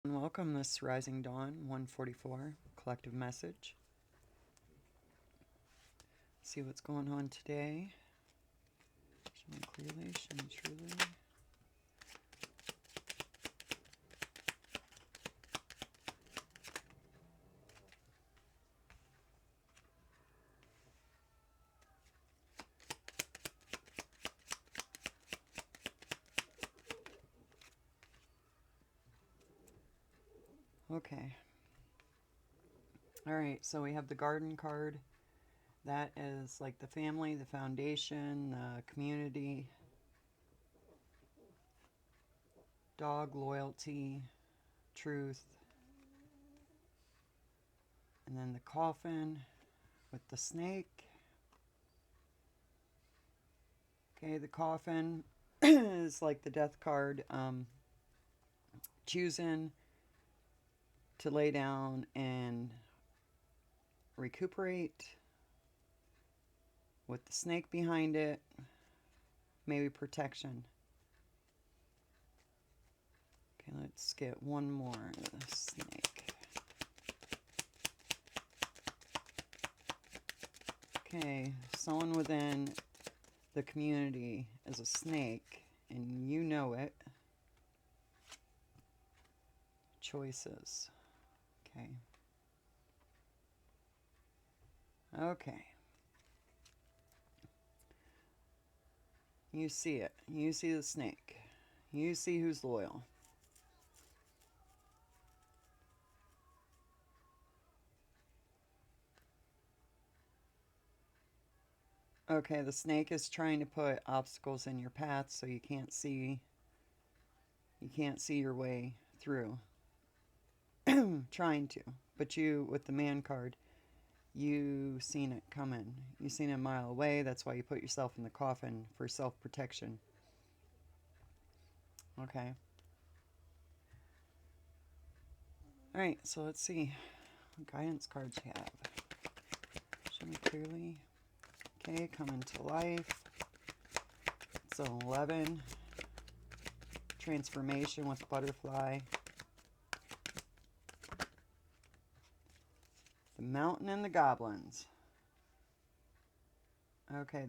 Welcome this Rising Dawn 144 collective message. See what's going on today. Show me clearly, show me truly. Okay. Alright, so we have the garden card. That is like the family, the foundation, the community, dog, loyalty, truth. And then the coffin with the snake. Okay, the coffin is like the death card. Choosing to lay down and recuperate with the snake behind it, maybe protection. Okay, let's get one more of the snake. Okay, someone within the community is a snake and you know it. Choices. Okay. Okay. You see it. You see the snake. You see who's loyal. Okay, the snake is trying to put obstacles in your path so you can't see your way through. Trying to. But you, with the man card, you seen it coming. You seen it a mile away. That's why you put yourself in the coffin for self-protection. Okay. Alright, so let's see what guidance cards you have. Show me clearly. Okay, coming to life. It's an 11. Transformation with butterfly. The mountain and the goblins. Okay,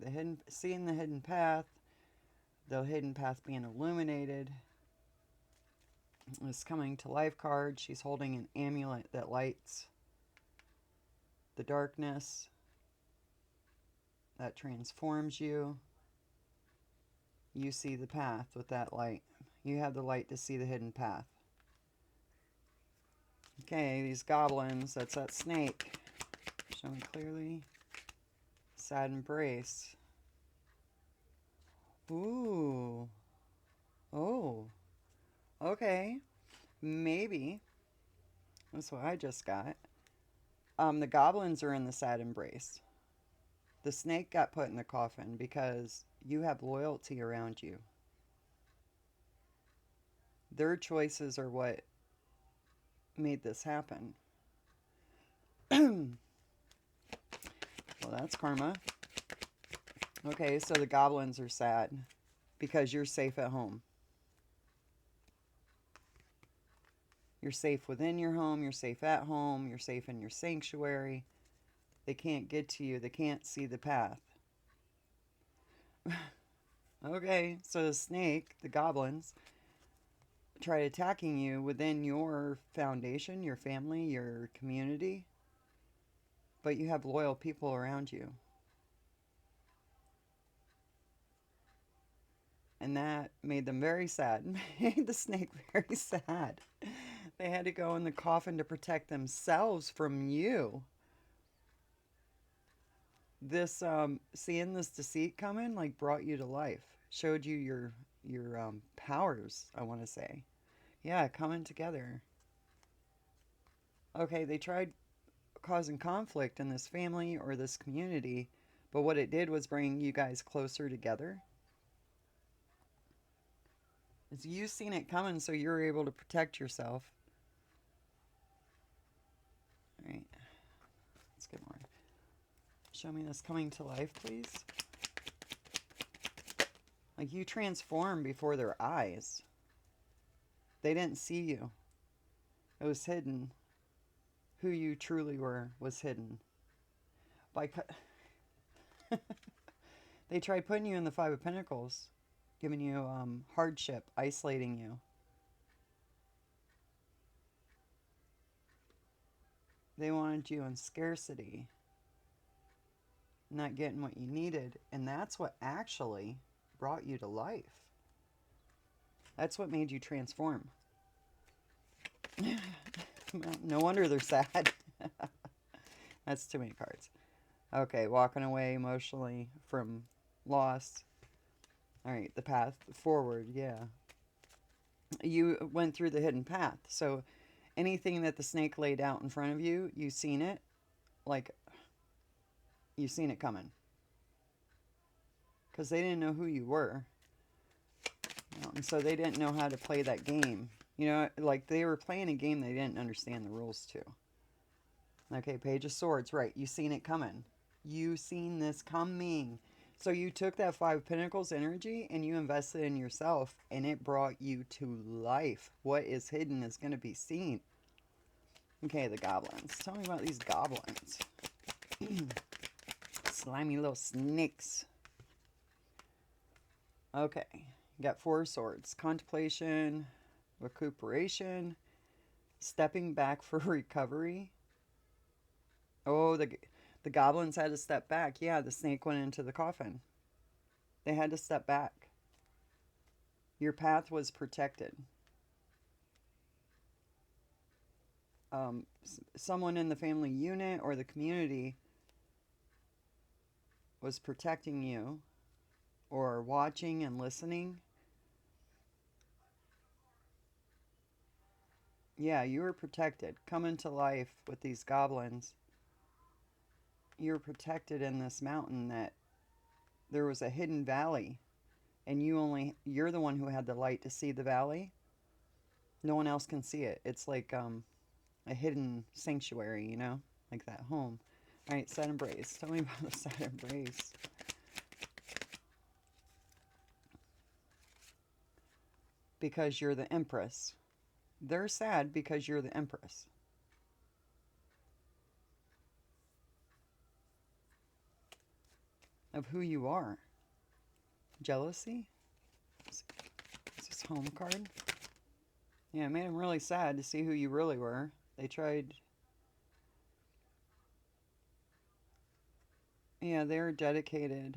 seeing the hidden path. The hidden path being illuminated. This coming to life card. She's holding an amulet that lights the darkness. That transforms you. You see the path with that light. You have the light to see the hidden path. Okay, these goblins, that's that snake. Show me clearly. Sad embrace. Ooh. Oh. Okay. Maybe. That's what I just got. The goblins are in the sad embrace. The snake got put in the coffin because you have loyalty around you. Their choices are what made this happen. Well, that's karma. Okay, so the goblins are sad because you're safe at home. You're safe within your home. You're safe at home. You're safe in your sanctuary. They can't get to you. They can't see the path. Okay, so the snake, the goblins, try attacking you within your foundation, your family, your community. But you have loyal people around you. And that made them very sad. Made the snake very sad. They had to go in the coffin to protect themselves from you. This seeing this deceit coming like brought you to life. Showed you your powers, I want to say. Yeah, coming together. Okay, they tried causing conflict in this family or this community, but what it did was bring you guys closer together. It's you seen it coming, so you're able to protect yourself. All right, let's get more. Show me this coming to life, please. Like you transform before their eyes. They didn't see you. It was hidden. Who you truly were was hidden. By they tried putting you in the Five of Pentacles, giving you hardship, isolating you. They wanted you in scarcity, not getting what you needed. And that's what actually brought you to life. That's what made you transform. No wonder they're sad. That's too many cards. Okay, walking away emotionally from loss. All right, the path forward, yeah. You went through the hidden path. So anything that the snake laid out in front of you, you seen it. Like, you seen it coming. Because they didn't know who you were. And so they didn't know how to play that game. You know, like they were playing a game they didn't understand the rules to. Okay, Page of Swords. Right, you seen it coming. You seen this coming. So you took that Five of Pentacles energy and you invested in yourself, and it brought you to life. What is hidden is going to be seen. Okay, the goblins. Tell me about these goblins. Slimy little snakes. Okay, you got Four of Swords. Contemplation, recuperation, stepping back for recovery. Oh, the goblins had to step back. Yeah, the snake went into the coffin. They had to step back. Your path was protected. Someone in the family unit or the community was protecting you or watching and listening. Yeah, you were protected. Coming to life with these goblins. You're protected in this mountain that there was a hidden valley, and you're the one who had the light to see the valley. No one else can see it. It's like a hidden sanctuary, you know, like that home. All right, sad embrace. Tell me about the sad embrace. Because you're the Empress. They're sad because you're the Empress. Of who you are. Jealousy? Is this home card? Yeah, it made them really sad to see who you really were. They tried... Yeah, they're dedicated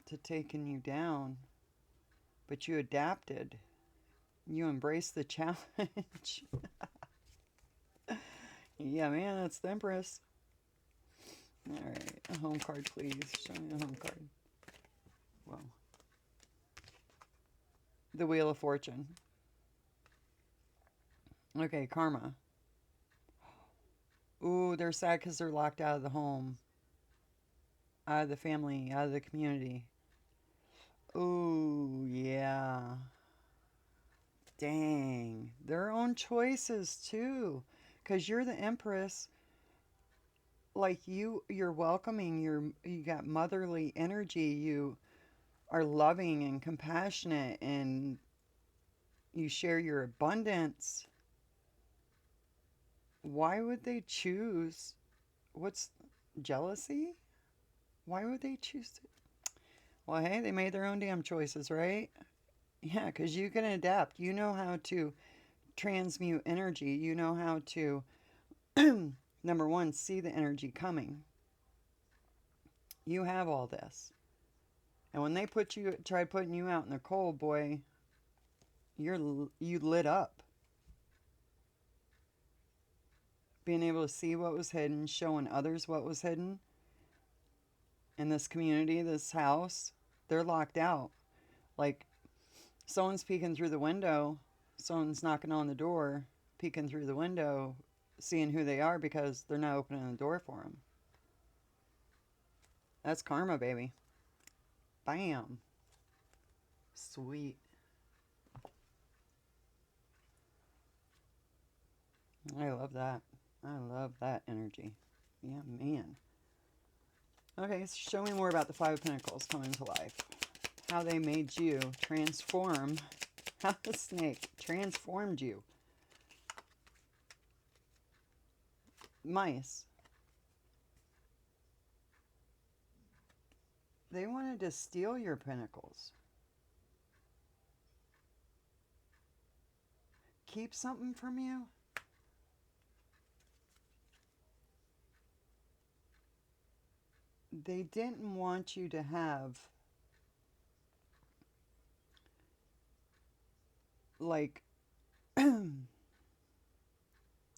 to taking you down. But you adapted. You embraced the challenge. Yeah, man, that's the Empress. Alright, a home card, please. Show me a home card. Whoa. The Wheel of Fortune. Okay, karma. Ooh, they're sad because they're locked out of the home. Out of the family, out of the community. Ooh, yeah. Dang. Their own choices, too. Because you're the Empress. Like, you're welcoming. You got motherly energy. You are loving and compassionate. And you share your abundance. Why would they choose? What's jealousy? Why would they choose to? Well, hey, they made their own damn choices, right? Yeah, because you can adapt. You know how to transmute energy. You know how to, number one, see the energy coming. You have all this. And when they try putting you out in the cold, boy, you lit up. Being able to see what was hidden, showing others what was hidden. In this community, this house, they're locked out. Like, someone's peeking through the window, someone's knocking on the door, peeking through the window, seeing who they are because they're not opening the door for them. That's karma, baby. Bam. Sweet. I love that. I love that energy. Yeah, man. Okay, so show me more about the Five of Pentacles coming to life. how they made you transform, how the snake transformed you. Mice, they wanted to steal your pinnacles. Keep something from you. They didn't want you to have, like,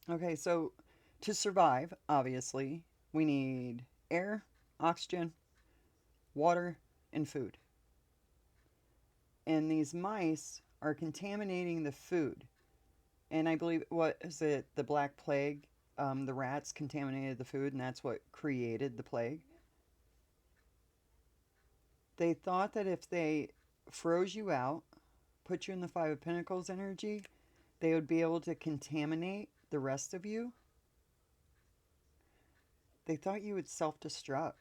okay, so to survive, obviously, we need air, oxygen, water, and food. And these mice are contaminating the food. And I believe, what is it, the Black Plague? The rats contaminated the food, and that's what created the plague. They thought that if they froze you out, put you in the Five of Pentacles energy, they would be able to contaminate the rest of you. They thought you would self destruct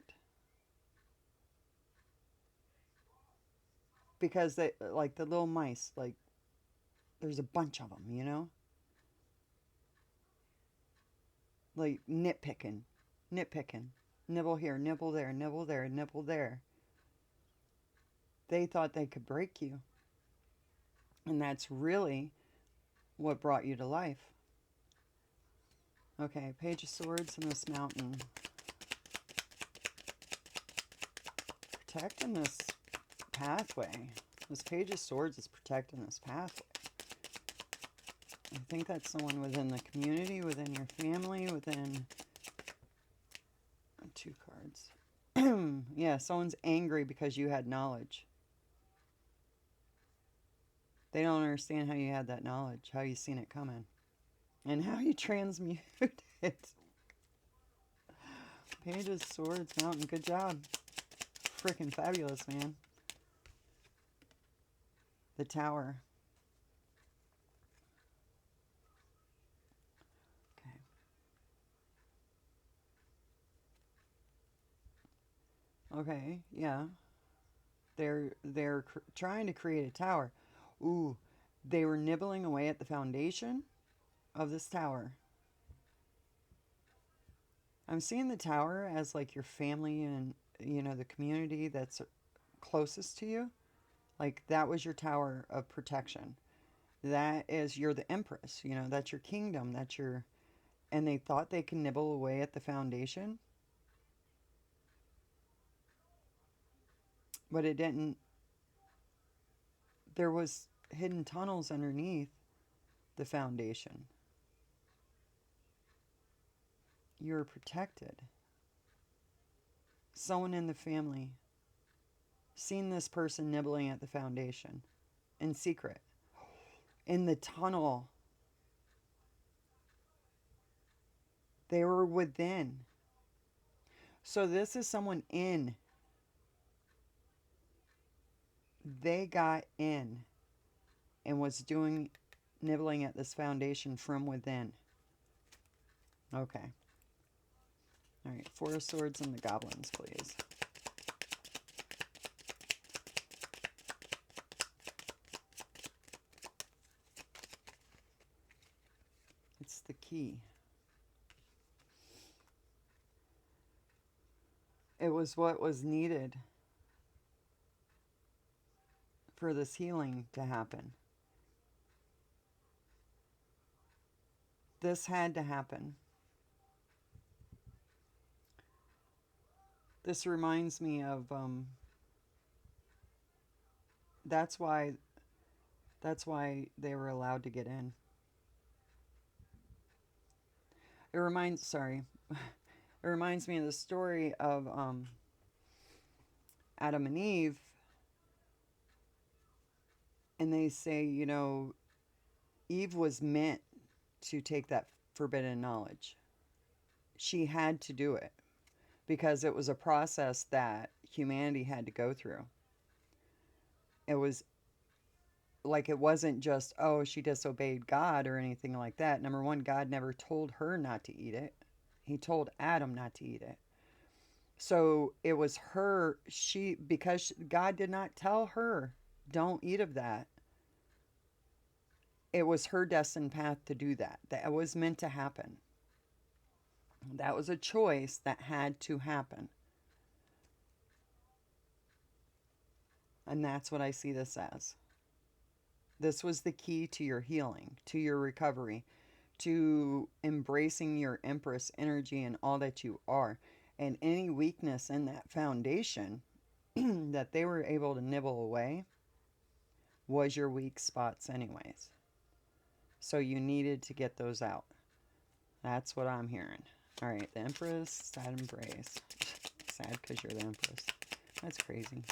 because they, like the little mice, like there's a bunch of them, you know? Like nitpicking, nitpicking, nibble here, nibble there, nibble there, nibble there. They thought they could break you. And that's really what brought you to life. Okay, Page of Swords and this mountain. Protecting this pathway. This Page of Swords is protecting this pathway. I think that's someone within the community, within your family, within... Two cards. Yeah, someone's angry because you had knowledge. They don't understand how you had that knowledge, how you seen it coming, and how you transmute it. Page of Swords, Mountain, good job. Freaking fabulous, man. The Tower. Okay. Okay, yeah. They're trying to create a tower. Ooh, they were nibbling away at the foundation of this tower. I'm seeing the tower as like your family and, you know, the community that's closest to you. Like that was your tower of protection. That is, you're the empress, you know, that's your kingdom, that's your, and they thought they could nibble away at the foundation, but it didn't. There was hidden tunnels underneath the foundation. You're protected. Someone in the family seen this person nibbling at the foundation in secret. In the tunnel. They were within. So this is someone in. They got in and was doing nibbling at this foundation from within. Okay. All right, Four of Swords and the Goblins, please. It's the key. It was what was needed for this healing to happen. This had to happen. This reminds me of that's why they were allowed to get in. It reminds it reminds me of the story of Adam and Eve, and they say, you know, Eve was meant to take that forbidden knowledge. She had to do it because it was a process that humanity had to go through. It was like, it wasn't just, oh, she disobeyed God or anything like that. Number one, God never told her not to eat it. He told Adam not to eat it. So it was her, because God did not tell her, don't eat of that. It was her destined path to do that. That was meant to happen. That was a choice that had to happen. And that's what I see this as. This was the key to your healing, to your recovery, to embracing your Empress energy and all that you are. And any weakness in that foundation that they were able to nibble away was your weak spots, anyways. So you needed to get those out. That's what I'm hearing. All right, the Empress, sad embrace. Sad because you're the Empress. That's crazy.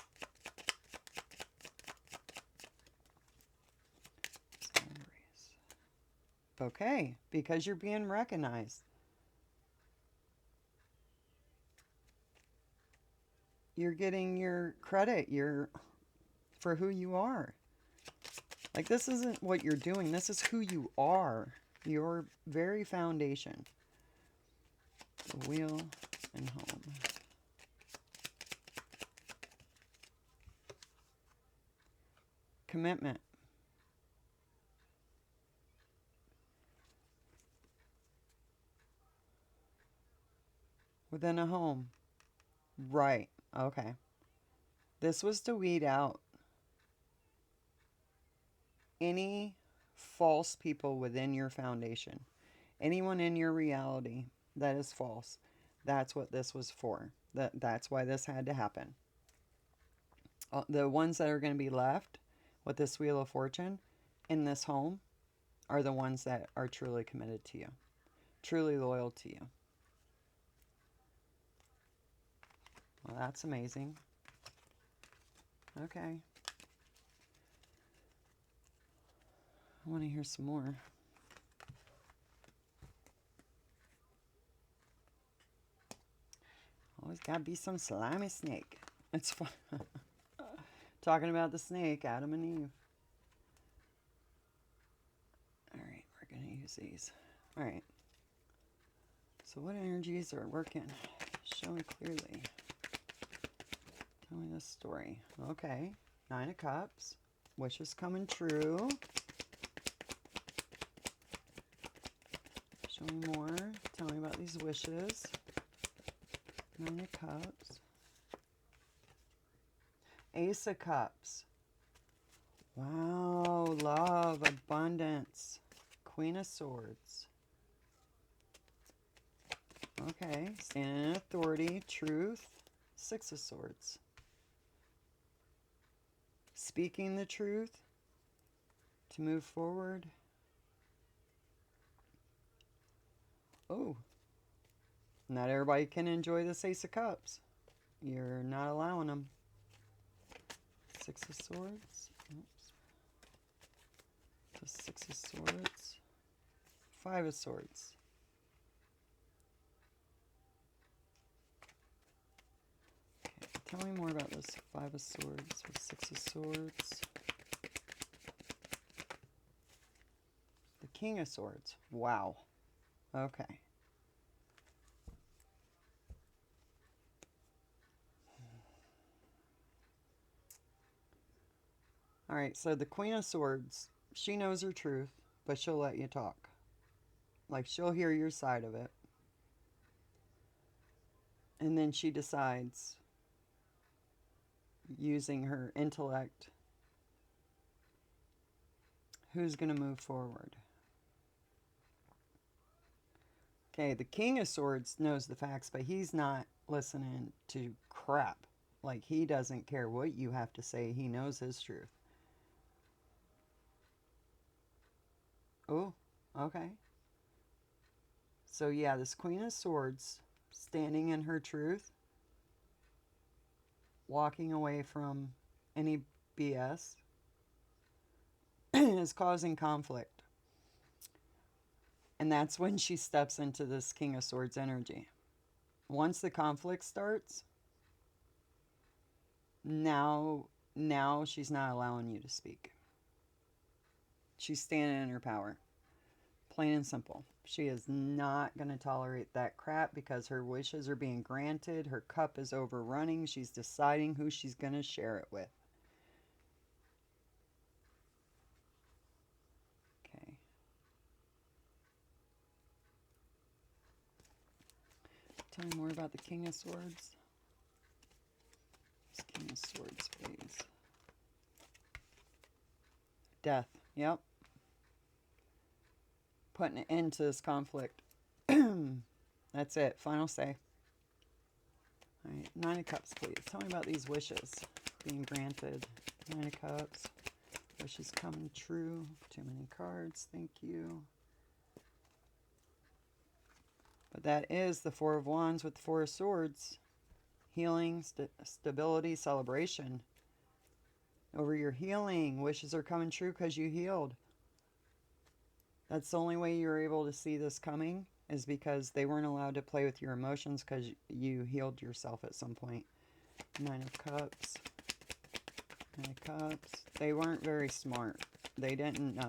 Sad embrace. Okay, because you're being recognized. You're getting your credit for who you are. Like, this isn't what you're doing. This is who you are. Your very foundation. The wheel and home. Commitment. Within a home. Right. Okay. This was to weed out any false people within your foundation. Anyone in your reality that is false. That's what this was for. That's why this had to happen. The ones that are going to be left with this Wheel of Fortune in this home are the ones that are truly committed to you, truly loyal to you. Well, that's amazing. Okay. I want to hear some more. Always got to be some slimy snake. It's fun. Talking about the snake, Adam and Eve. All right, we're going to use these. All right. So what energies are working? Show me clearly. Tell me this story. Okay. 9 of Cups. Wishes coming true. Show me more. Tell me about these wishes. 9 of Cups. Ace of Cups. Wow. Love. Abundance. Queen of Swords. Okay. Standing in authority. Truth. 6 of Swords. Speaking the truth. To move forward. Oh. Not everybody can enjoy this Ace of Cups. You're not allowing them. 6 of Swords. Oops. The 6 of Swords. 5 of Swords. Okay, tell me more about this 5 of Swords with 6 of Swords. The King of Swords. Wow. Okay. All right, so the Queen of Swords, she knows her truth, but she'll let you talk. Like, she'll hear your side of it. And then she decides, using her intellect, who's going to move forward. Okay, the King of Swords knows the facts, but he's not listening to crap. Like, he doesn't care what you have to say. He knows his truth. Oh, okay. So, yeah, this Queen of Swords, standing in her truth, walking away from any BS, is causing conflict. And that's when she steps into this King of Swords energy. Once the conflict starts, now she's not allowing you to speak. She's standing in her power. Plain and simple. She is not going to tolerate that crap because her wishes are being granted. Her cup is overrunning. She's deciding who she's going to share it with. Okay. Tell me more about the King of Swords. King of Swords, please. Death. Yep. Putting an end to this conflict. That's it. Final say. Alright, Nine of Cups, please. Tell me about these wishes being granted. Nine of Cups. Wishes coming true. Too many cards. Thank you. But that is the Four of Wands with the Four of Swords. Healing, stability, celebration. Over your healing. Wishes are coming true because you healed. That's the only way you're able to see this coming, is because they weren't allowed to play with your emotions because you healed yourself at some point. Nine of Cups. Nine of Cups. They weren't very smart. They didn't,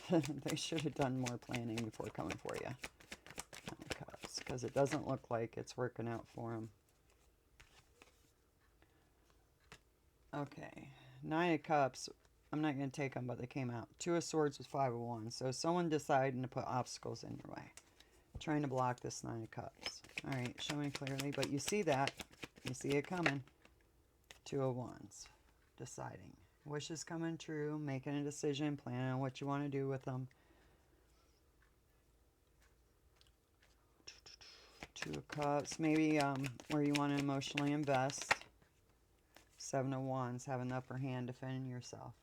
they should have done more planning before coming for you. Nine of Cups. Because it doesn't look like it's working out for them. Okay. Nine of Cups. I'm not going to take them, but they came out. Two of Swords with Five of Wands. So someone deciding to put obstacles in your way. Trying to block this Nine of Cups. Alright, show me clearly. But you see that. You see it coming. Two of Wands. Deciding. Wishes coming true. Making a decision. Planning on what you want to do with them. Two of Cups. Maybe where you want to emotionally invest. Seven of Wands. Having the upper hand. Defending yourself.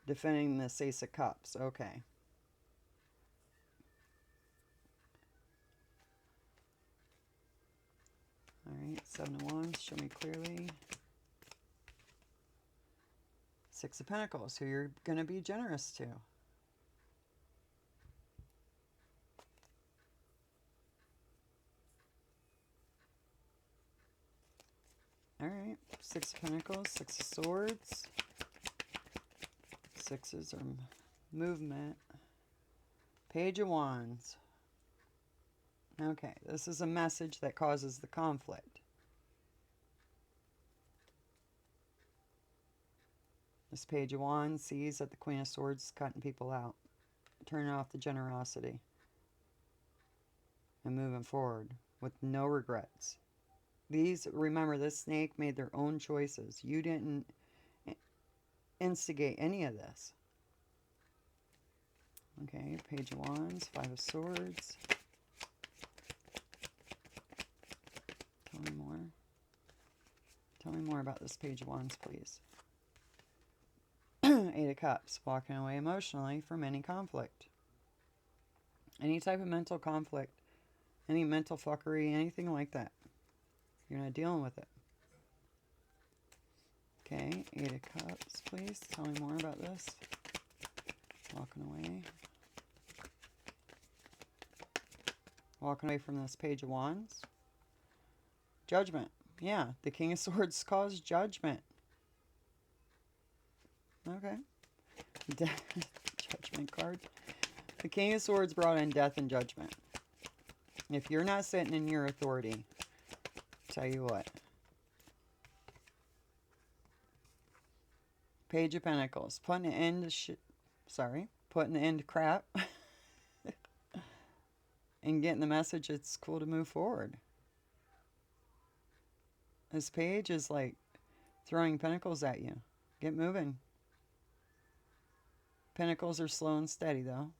Defending the Ace of Cups. Okay. Alright, Seven of Wands. Show me clearly. Six of Pentacles. Who you're going to be generous to. Alright. Six of Pentacles. Six of Swords. Sixes are movement. Page of Wands. Okay, this is a message that causes the conflict. This Page of Wands sees that the Queen of Swords is cutting people out. Turning off the generosity. And moving forward with no regrets. Remember, this snake made their own choices. You didn't instigate any of this. Okay, Page of Wands, Five of Swords. Tell me more. Tell me more about this Page of Wands, please. Eight of Cups, walking away emotionally from any conflict. Any type of mental conflict. Any mental fuckery, anything like that. You're not dealing with it. Okay, Eight of Cups, please. Tell me more about this. Walking away. Walking away from this Page of Wands. Judgment. Yeah, the King of Swords caused judgment. Okay. Judgment card. The King of Swords brought in death and judgment. If you're not sitting in your authority, tell you what. Page of Pentacles. Putting an end to putting an end to crap. And getting the message it's cool to move forward. This page is like throwing pentacles at you. Get moving. Pentacles are slow and steady, though.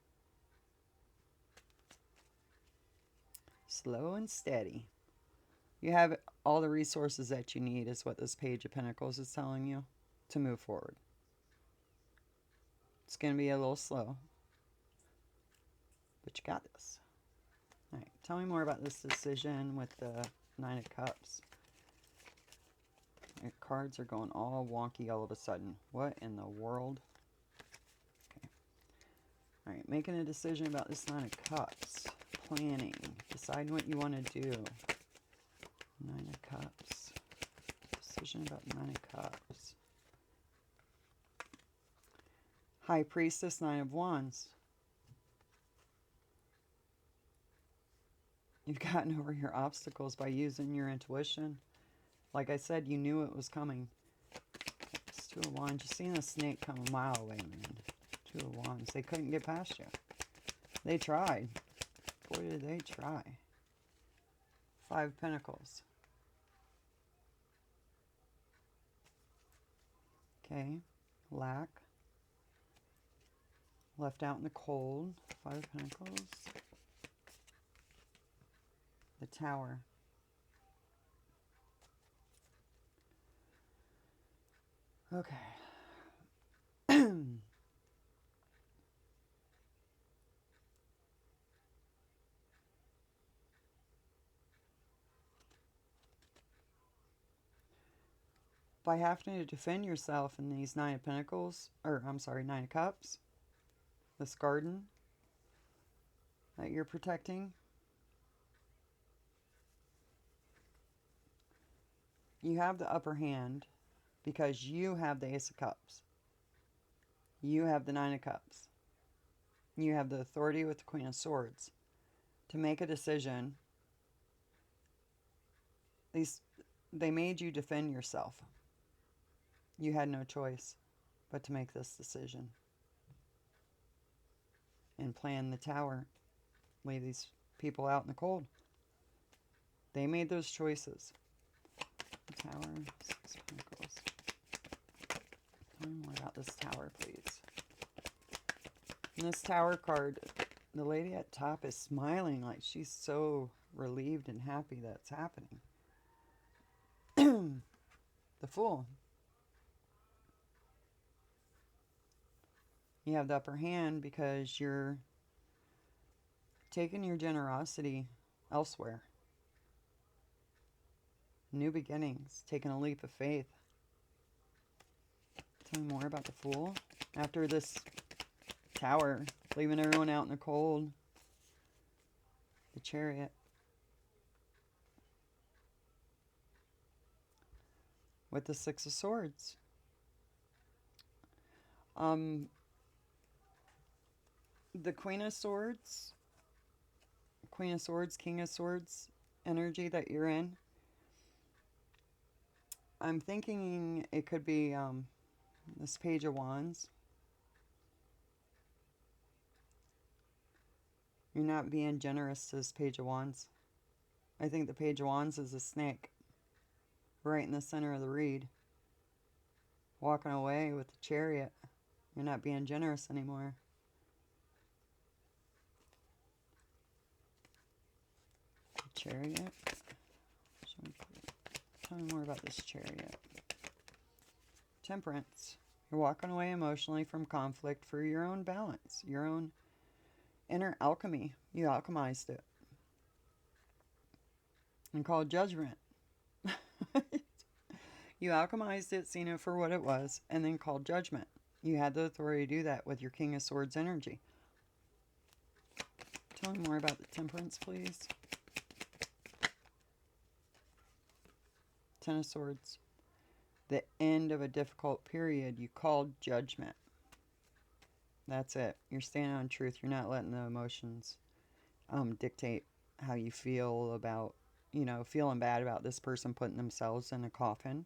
Slow and steady. You have all the resources that you need, is what this Page of Pentacles is telling you, to move forward. It's going to be a little slow, but you got this. All right, tell me more about this decision with the Nine of Cups. Your cards are going all wonky all of a sudden. What in the world? Okay. All right, making a decision about this Nine of Cups. Planning. Deciding what you want to do. Nine of Cups. Decision about Nine of Cups. High Priestess, Nine of Wands. You've gotten over your obstacles by using your intuition. Like I said, you knew it was coming. It's Two of Wands. You've seen a snake come a mile away, man. Two of Wands. They couldn't get past you. They tried. Boy, did they try. Five of Pentacles. Okay. Lack. Left out in the cold. Five of Pentacles. The Tower. Okay. By having to defend yourself in these Nine of Pentacles, or I'm sorry, Nine of Cups, this garden that you're protecting, you have the upper hand because you have the Ace of Cups. You have the Nine of Cups. You have the authority with the Queen of Swords to make a decision. They made you defend yourself. You had no choice but to make this decision and plan the tower. Leave these people out in the cold. They made those choices. The Tower, Six of Pentacles. Tell me more about this Tower, please. And this Tower card, the lady at top is smiling like she's so relieved and happy that's happening. The Fool. You have the upper hand because you're taking your generosity elsewhere. New beginnings, taking a leap of faith. Tell me more about the Fool. After this Tower, leaving everyone out in the cold. The Chariot. With the Six of Swords. The Queen of Swords, King of Swords energy that you're in. I'm thinking it could be this Page of Wands. You're not being generous to this Page of Wands. I think the Page of Wands is a snake right in the center of the reed, walking away with the Chariot. You're not being generous anymore. The Chariot. Tell me more about this Chariot. Temperance. You're walking away emotionally from conflict for your own balance, your own inner alchemy. You alchemized it and called judgment. You alchemized it, seen it for what it was, and then called judgment. You had the authority to do that with your King of Swords energy. Tell me more about the Temperance, please. Ten of Swords. The end of a difficult period. You called judgment. That's it. You're standing on truth. You're not letting the emotions dictate how you feel about, feeling bad about this person putting themselves in a coffin.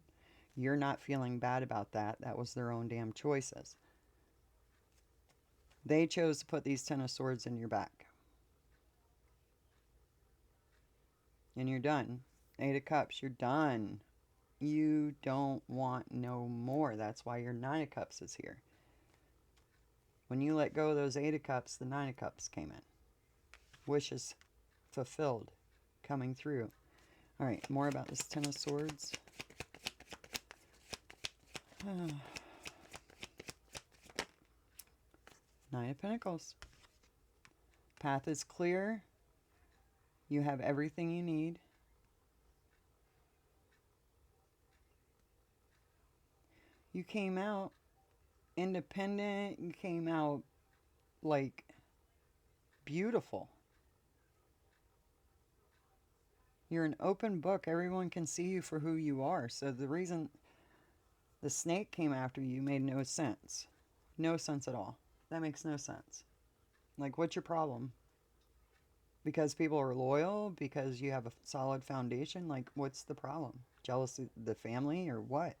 You're not feeling bad about that. That was their own damn choices. They chose to put these Ten of Swords in your back. And you're done. Eight of Cups, you're done. You don't want no more. That's why your Nine of Cups is here. When you let go of those Eight of Cups, the Nine of Cups came in. Wishes fulfilled, coming through. All right, more about this Ten of Swords. Nine of Pentacles. Path is clear. You have everything you need. You came out independent. You came out like beautiful. You're an open book. Everyone can see you for who you are. So the reason the snake came after you made no sense. No sense at all. That makes no sense. Like, what's your problem? Because people are loyal? Because you have a solid foundation? Like, what's the problem? Jealousy of the family or what?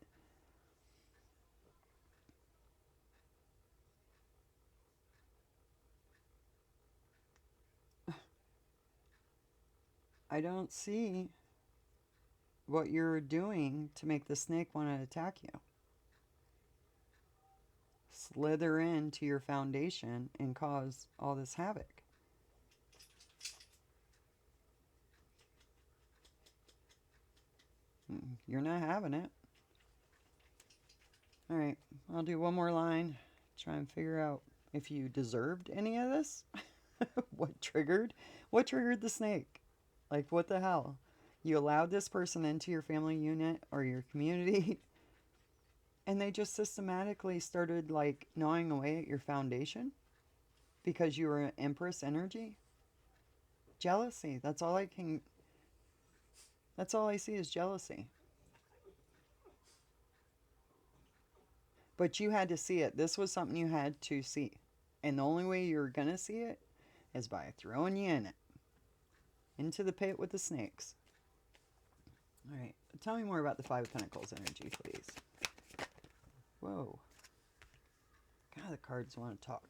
I don't see what you're doing to make the snake want to attack you. Slither into your foundation and cause all this havoc. You're not having it. All right, I'll do one more line. Try and figure out if you deserved any of this. what triggered? What triggered the snake? Like, what the hell? You allowed this person into your family unit or your community, and they just systematically started like gnawing away at your foundation because you were an Empress energy. Jealousy. That's all I can. That's all I see is jealousy. But you had to see it. This was something you had to see. And the only way you're going to see it is by throwing you in it. Into the pit with the snakes. All right. Tell me more about the Five of Pentacles energy, please. Whoa. God, the cards want to talk.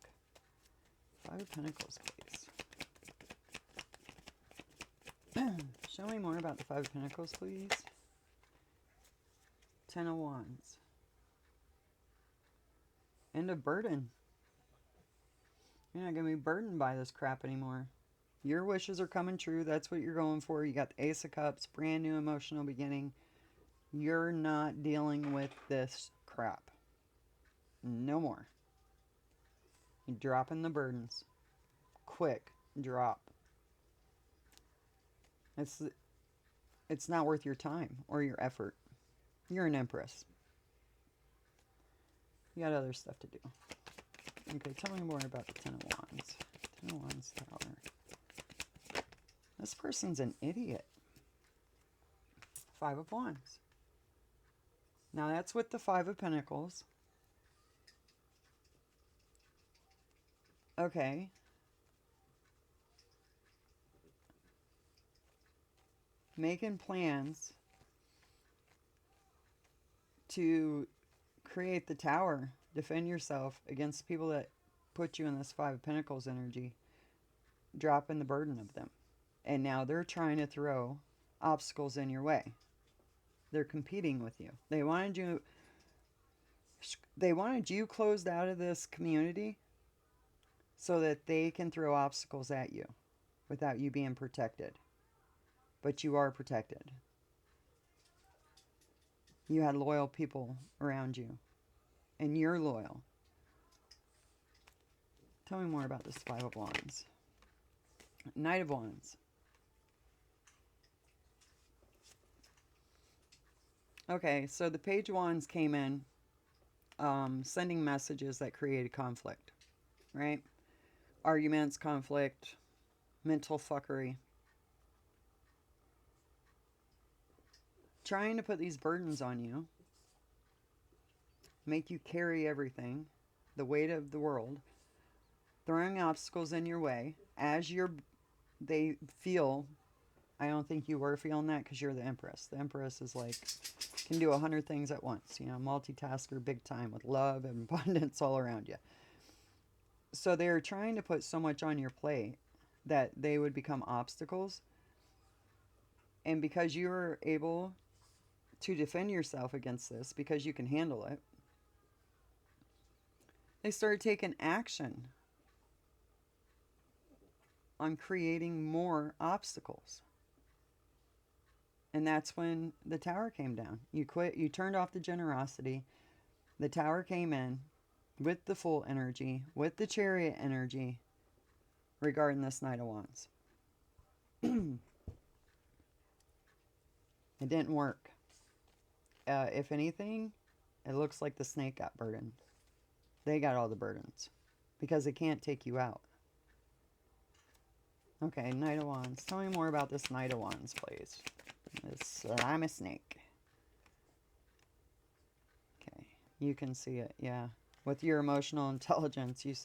Five of Pentacles, please. Show me more about the Five of Pentacles, please. Ten of Wands. And a burden. You're not going to be burdened by this crap anymore. Your wishes are coming true. That's what you're going for. You got the Ace of Cups, brand new emotional beginning. You're not dealing with this crap. No more. You're dropping the burdens. Quick drop. It's not worth your time or your effort. You're an Empress. You got other stuff to do. Okay, tell me more about the Ten of Wands. Ten of Wands Tower. This person's an idiot. Five of Wands. Now that's with the Five of Pentacles. Okay. Making plans to create the tower, defend yourself against people that put you in this Five of Pentacles energy, dropping the burden of them. And now they're trying to throw obstacles in your way. They're competing with you. They wanted you closed out of this community so that they can throw obstacles at you without you being protected. But you are protected. You had loyal people around you. And you're loyal. Tell me more about this Five of Wands. Knight of Wands. Okay, so the Page of Wands came in sending messages that created conflict, right? Arguments, conflict, mental fuckery. Trying to put these burdens on you, make you carry everything, the weight of the world, throwing obstacles in your way as they feel. I don't think you were feeling that because you're the Empress. The Empress is like, can do 100 things at once, multitasker big time with love and abundance all around you. So they're trying to put so much on your plate that they would become obstacles. And because you're able to defend yourself against this, because you can handle it, they started taking action on creating more obstacles. And that's when the tower came down. You quit. You turned off the generosity. The tower came in with the full energy, with the chariot energy regarding this Knight of Wands. It didn't work. If anything, it looks like the snake got burdened. They got all the burdens because they can't take you out. Okay, Knight of Wands. Tell me more about this Knight of Wands, please. I'm a snake. Okay, you can see it, yeah. With your emotional intelligence, you.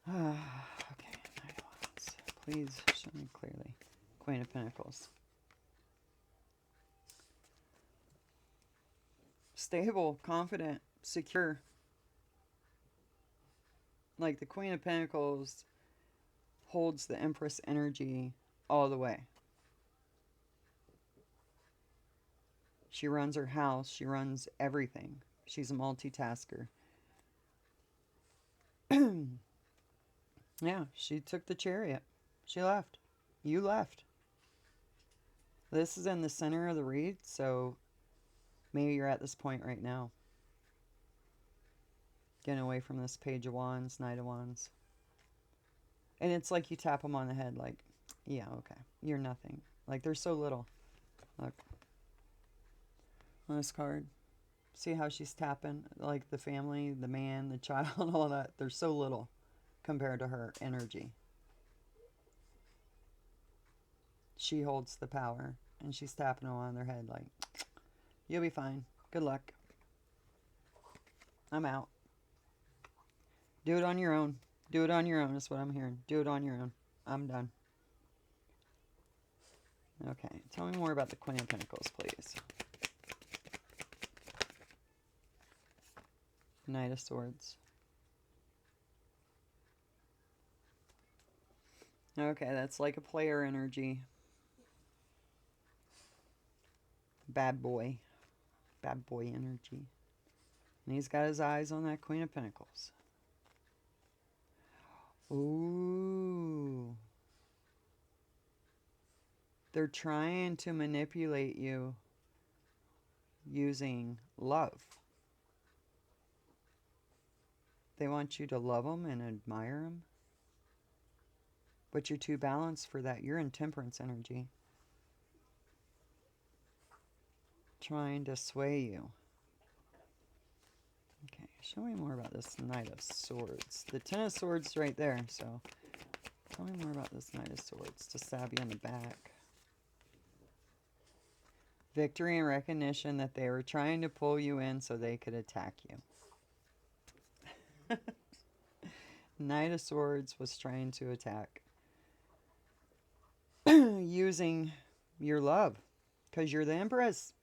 Okay, Knight of Wands. Please show me clearly. Queen of Pentacles. Stable, confident, secure. Like the Queen of Pentacles holds the Empress energy all the way. She runs her house. She runs everything. She's a multitasker. Yeah, she took the chariot. She left. You left. This is in the center of the read, so maybe you're at this point right now. Getting away from this Page of Wands, Knight of Wands. And it's like you tap them on the head like, yeah, okay, you're nothing. Like, there's so little. Look. On this card. See how she's tapping? Like the family, the man, the child, all that. There's so little compared to her energy. She holds the power. And she's tapping them on their head like, you'll be fine. Good luck. I'm out. Do it on your own. Do it on your own is what I'm hearing. Do it on your own. I'm done. Okay, tell me more about the Queen of Pentacles, please. Knight of Swords. Okay, that's like a player energy. Bad boy. Bad boy energy. And he's got his eyes on that Queen of Pentacles. Ooh. They're trying to manipulate you using love. They want you to love them and admire them. But you're too balanced for that. You're in temperance energy. Trying to sway you. Okay, show me more about this Knight of Swords. The Ten of Swords right there, so tell me more about this Knight of Swords to stab you in the back. Victory and recognition that they were trying to pull you in so they could attack you. Knight of Swords was trying to attack. Using your love. Because you're the Empress.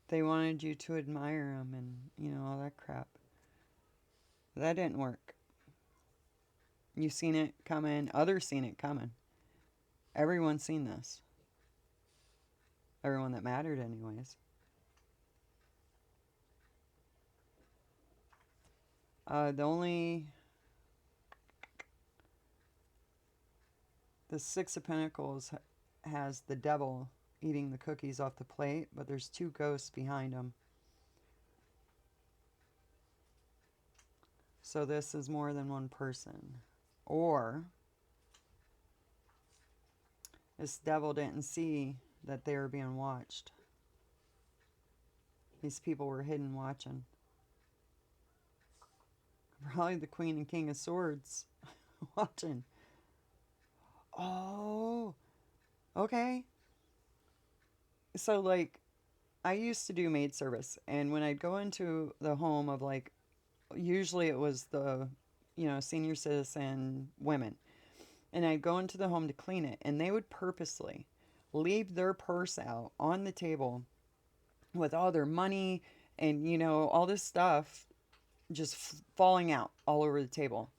They wanted you to admire them and, you know, all that crap. That didn't work. You've seen it coming. Others seen it coming. Everyone's seen this. Everyone that mattered anyways. The Six of Pentacles has the devil eating the cookies off the plate, but there's two ghosts behind him. So this is more than one person. Or this devil didn't see that they were being watched. These people were hidden watching. Probably the Queen and King of Swords watching. Oh, okay. So, like, I used to do maid service, and when I'd go into the home of, like, usually it was the, you know, senior citizen women, and I'd go into the home to clean it, and they would purposely leave their purse out on the table with all their money and, you know, all this stuff just falling out all over the table.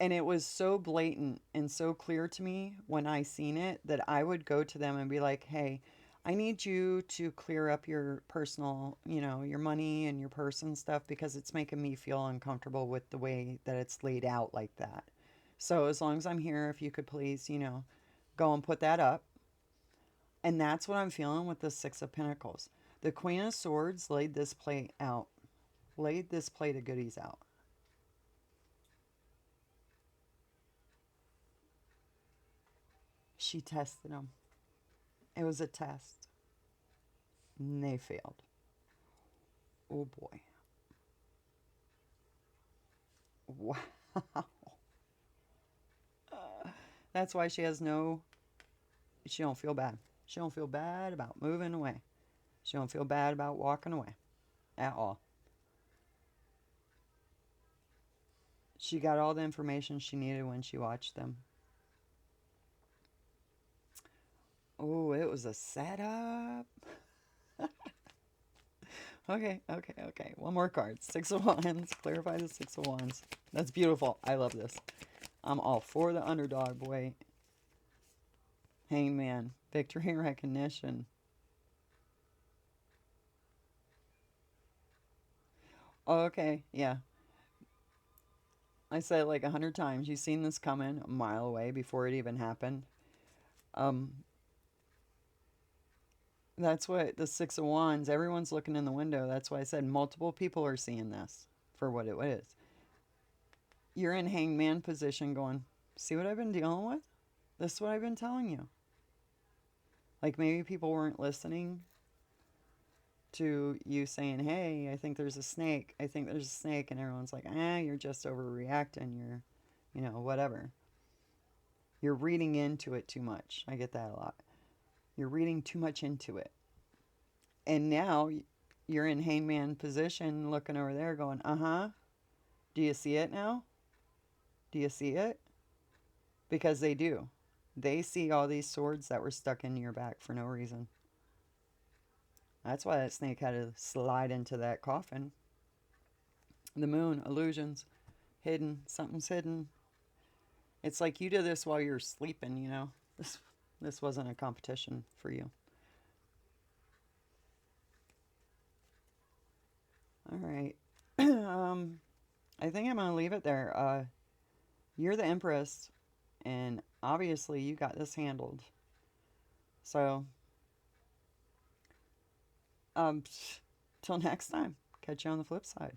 And it was so blatant and so clear to me when I seen it that I would go to them and be like, hey, I need you to clear up your personal, you know, your money and your purse and stuff because it's making me feel uncomfortable with the way that it's laid out like that. So as long as I'm here, if you could please, you know, go and put that up. And that's what I'm feeling with the Six of Pentacles. The Queen of Swords laid this plate out. Laid this plate of goodies out. She tested them. It was a test. And they failed. Oh boy. Wow. That's why she has no... She don't feel bad. She don't feel bad about moving away. She don't feel bad about walking away at all. She got all the information she needed when she watched them. Oh, it was a setup. Okay, okay, okay. One more card. Six of Wands. Clarify the Six of Wands. That's beautiful. I love this. I'm all for the underdog, boy. Hangman. Victory and recognition. Okay, yeah. I said it like 100 times. You've seen this coming a mile away before it even happened. Um, that's what the Six of Wands, everyone's looking in the window. That's why I said multiple people are seeing this for what it is. You're in hangman position going, see what I've been dealing with? This is what I've been telling you. Like maybe people weren't listening to you saying, hey, I think there's a snake. I think there's a snake. And everyone's like, you're just overreacting. Whatever. You're reading into it too much. I get that a lot. You're reading too much into it. And now you're in hangman position looking over there going, uh-huh. Do you see it now? Do you see it? Because they do. They see all these swords that were stuck in your back for no reason. That's why that snake had to slide into that coffin. The moon, illusions, hidden, something's hidden. It's like you did this while you were sleeping. This wasn't a competition for you. All right. I think I'm going to leave it there. You're the Empress, and obviously you got this handled. So, um, till next time, catch you on the flip side.